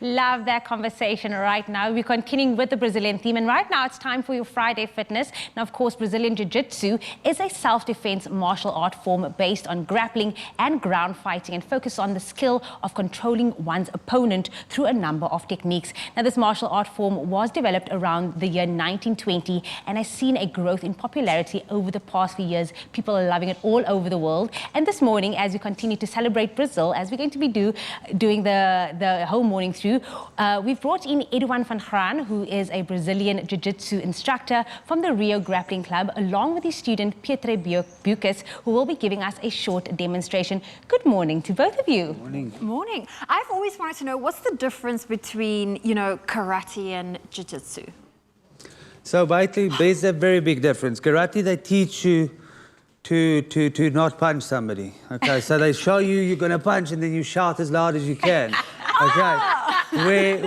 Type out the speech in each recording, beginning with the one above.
Love that conversation right now. We're continuing with the Brazilian theme, and right now it's time for your Friday fitness. Now, of course, Brazilian Jiu-Jitsu is a self-defense martial art form based on grappling and ground fighting and focus on the skill of controlling one's opponent through a number of techniques. Now, this martial art form was developed around the year 1920 and has seen a growth in popularity over the past few years. People are loving it all over the world. And this morning, as we continue to celebrate Brazil, as we're going to be doing the whole morning through, we've brought in Eduan van Graan, who is a Brazilian Jiu-Jitsu instructor from the Rio Grappling Club, along with his student Petré Beukes, who will be giving us a short demonstration. Good morning to both of you. Morning. Morning. I've always wanted to know, what's the difference between, karate and jiu-jitsu? So basically, there's a very big difference. Karate, they teach you to not punch somebody. Okay, so they show you you're going to punch and then you shout as loud as you can. Okay,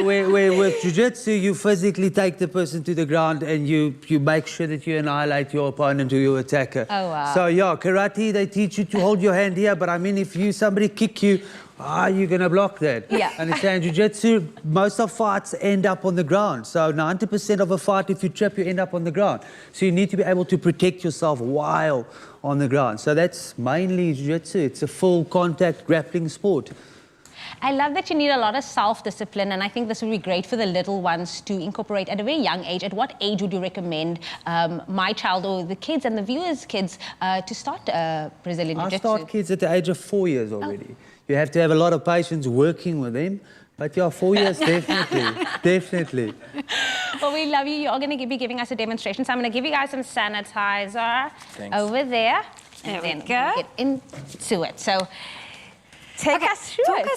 where with jiu-jitsu, you physically take the person to the ground and you make sure that you annihilate your opponent or your attacker. Oh, wow. So yeah, karate, they teach you to hold your hand here, but I mean, if somebody kick you, you're going to block that. Yeah. Understand? Jiu-jitsu, most of fights end up on the ground. So 90% of a fight, if you trip, you end up on the ground. So you need to be able to protect yourself while on the ground. So that's mainly jiu-jitsu. It's a full contact grappling sport. I love that you need a lot of self-discipline, and I think this would be great for the little ones to incorporate at a very young age. At what age would you recommend my child or the kids and the viewers' kids to start Brazilian Jiu-Jitsu? I start kids at the age of 4 years already. Oh. You have to have a lot of patience working with them. But yeah, 4 years, definitely, definitely. Well, we love you. You're all going to be giving us a demonstration. So I'm going to give you guys some sanitizer. Thanks. Over there. There and we then go. We'll get into it. So talk us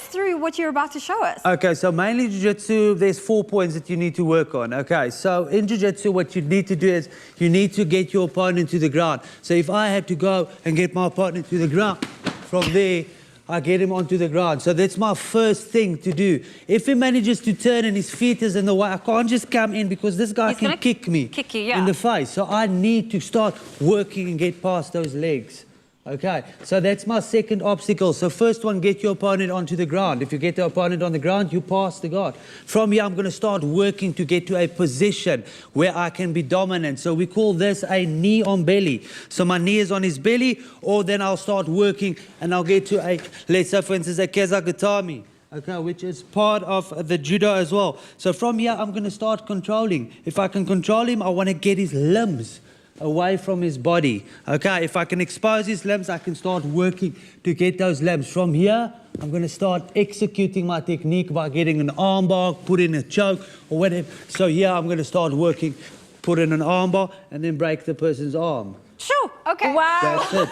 through what you're about to show us. Okay, so mainly jiu-jitsu, there's 4 points that you need to work on. Okay, so in jiu-jitsu, what you need to do is you need to get your opponent to the ground. So if I had to go and get my opponent to the ground, from there, I get him onto the ground. So that's my first thing to do. If he manages to turn and his feet is in the way, I can't just come in because this guy can kick me in the face. So I need to start working and get past those legs. Okay, so that's my second obstacle. So first one, get your opponent onto the ground. If you get the opponent on the ground, you pass the guard. From here, I'm going to start working to get to a position where I can be dominant. So we call this a knee on belly. So my knee is on his belly, or then I'll start working and I'll get to a, let's say for instance, a kezagatami. Okay, which is part of the judo as well. So from here, I'm going to start controlling. If I can control him, I want to get his limbs away from his body. Okay, if I can expose his limbs, I can start working to get those limbs. From here, I'm going to start executing my technique by getting an armbar, put in a choke or whatever. So here, I'm going to start working, put in an armbar and then break the person's arm. Sure, okay. Wow. That's it.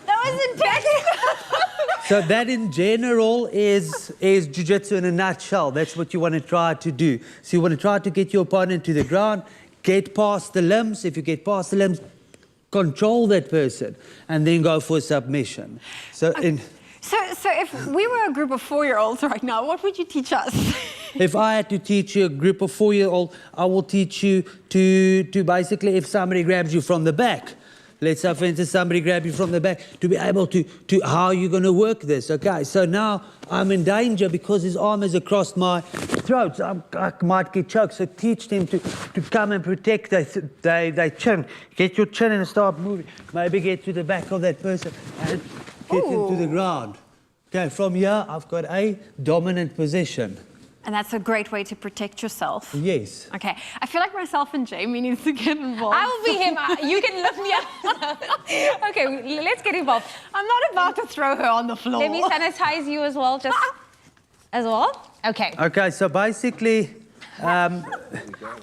That was intense. So that in general is jiu-jitsu in a nutshell. That's what you want to try to do. So you want to try to get your opponent to the ground, get past the limbs. If you get past the limbs, control that person, and then go for submission. So, so if we were a group of 4-year-olds right now, what would you teach us? If I had to teach you a group of 4-year-olds, I will teach you to basically, if somebody grabs you from the back, let's say, for instance, somebody grab you from the back, to be able to how you're going to work this. Okay, so now I'm in danger because his arm is across my throat. So I might get choked. So teach them to come and protect their chin. Get your chin and start moving. Maybe get to the back of that person and get him to the ground. Okay, from here, I've got a dominant position. And that's a great way to protect yourself. Yes. Okay. I feel like myself and Jamie need to get involved. I will be him. You can lift me up. Okay, let's get involved. I'm not about to throw her on the floor. Let me sanitize you as well, Okay. Okay, so basically,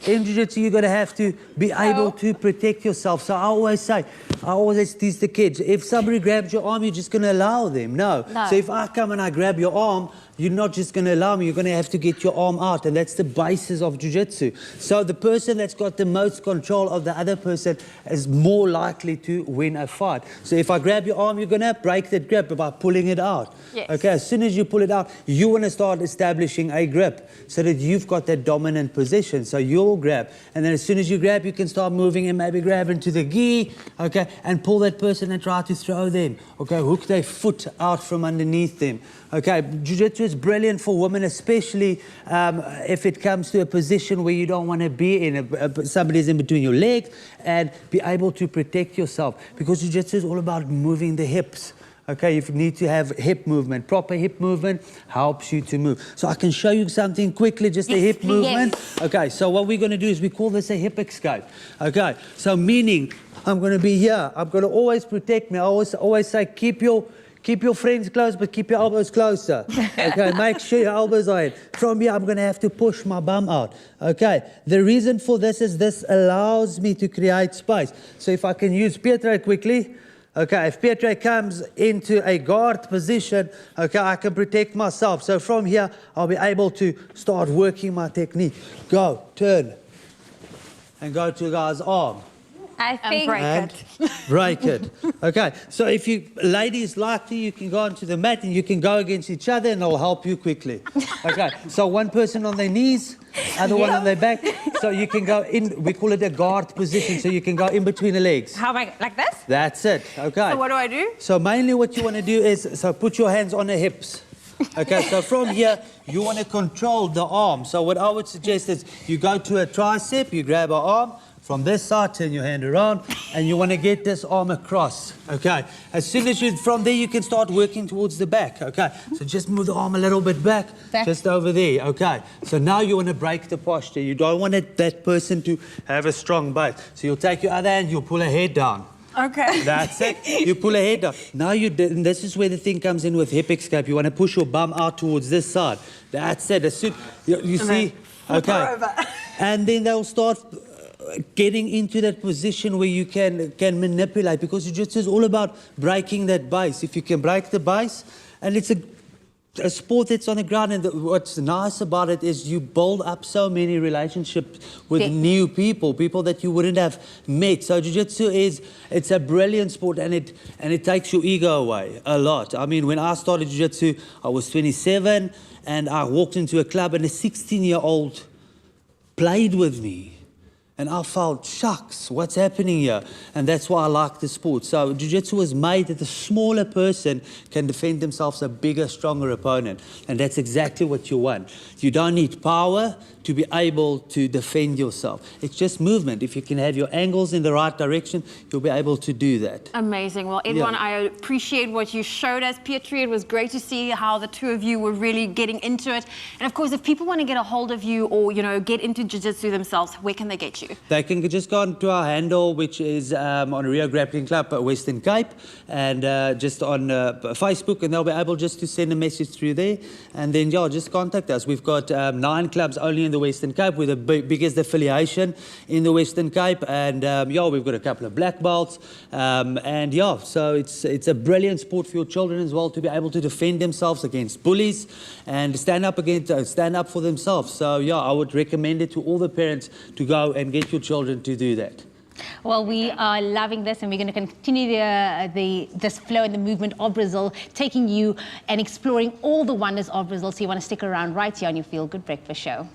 in jiu-jitsu, you're going to have to be able to protect yourself. So I always teach the kids, if somebody grabs your arm, you're just going to allow them. No. So if I come and I grab your arm, you're not just going to allow me, you're going to have to get your arm out, and that's the basis of jiu-jitsu. So the person that's got the most control of the other person is more likely to win a fight. So if I grab your arm, you're going to break that grip by pulling it out. Yes. Okay, as soon as you pull it out, you want to start establishing a grip so that you've got that dominant position. So you'll grab, and then as soon as you grab, you can start moving and maybe grab into the gi, okay, and pull that person and try to throw them. Okay, hook their foot out from underneath them. Okay, Jiu-Jitsu is brilliant for women, especially if it comes to a position where you don't want to be in. Somebody's in between your legs, and be able to protect yourself, because Jiu-Jitsu is all about moving the hips. Okay, you need to have hip movement. Proper hip movement helps you to move. So I can show you something quickly, just a hip movement. Okay, so what we're going to do is we call this a hip escape. Okay, so meaning I'm going to be here. I'm going to always protect me. I always say keep your friends close, but keep your elbows closer. Okay, make sure your elbows are in. From here, I'm going to have to push my bum out. Okay, the reason for this is this allows me to create space. So if I can use Petré quickly. Okay, if Petré comes into a guard position, okay, I can protect myself. So from here, I'll be able to start working my technique. Go, turn, and go to the guy's arm. I think... Break it. Okay, so if you ladies like to, you can go onto the mat and you can go against each other and I'll help you quickly. Okay, so one person on their knees, other one on their back. So you can go in, we call it a guard position, so you can go in between the legs. How am I, like this? That's it, okay. So what do I do? So mainly what you want to do is, so put your hands on the hips. Okay, so from here, you want to control the arm. So what I would suggest is you go to a tricep, you grab an arm, from this side, turn your hand around, and you want to get this arm across, okay? As soon as you, from there, you can start working towards the back, okay? So just move the arm a little bit back, just over there, okay? So now you want to break the posture. You don't want that person to have a strong base. So you'll take your other hand, you'll pull a head down. Okay. That's it. You pull a head down. Now and this is where the thing comes in with hip escape. You want to push your bum out towards this side. That's it. As soon, you see? Okay. And then they'll start getting into that position where you can manipulate, because Jiu-Jitsu is all about breaking that base. If you can break the base, and it's a sport that's on the ground, and what's nice about it is you build up so many relationships with new people that you wouldn't have met. So Jiu-Jitsu it's a brilliant sport, and it takes your ego away a lot. I mean, when I started Jiu-Jitsu, I was 27, and I walked into a club, and a 16-year-old played with me. And I felt, shucks, what's happening here? And that's why I like the sport. So Jiu-Jitsu was made that the smaller person can defend themselves a bigger, stronger opponent. And that's exactly what you want. You don't need power to be able to defend yourself. It's just movement. If you can have your angles in the right direction, you'll be able to do that. Amazing. Well, Eduan, I appreciate what you showed us. Petré, it was great to see how the two of you were really getting into it. And of course, if people want to get a hold of you or, get into Jiu-Jitsu themselves, where can they get you? They can just go onto our handle, which is on Rio Grappling Club, Western Cape, and just on Facebook, and they'll be able just to send a message through there. And then, just contact us. We've got 9 clubs only in the Western Cape, with the biggest affiliation in the Western Cape, and we've got a couple of black belts, so it's a brilliant sport for your children as well, to be able to defend themselves against bullies and stand up for themselves. So I would recommend it to all the parents to go and get your children to do that. Well, we are loving this, and we're going to continue this flow and the movement of Brazil, taking you and exploring all the wonders of Brazil. So you want to stick around right here on your Feel Good Breakfast Show.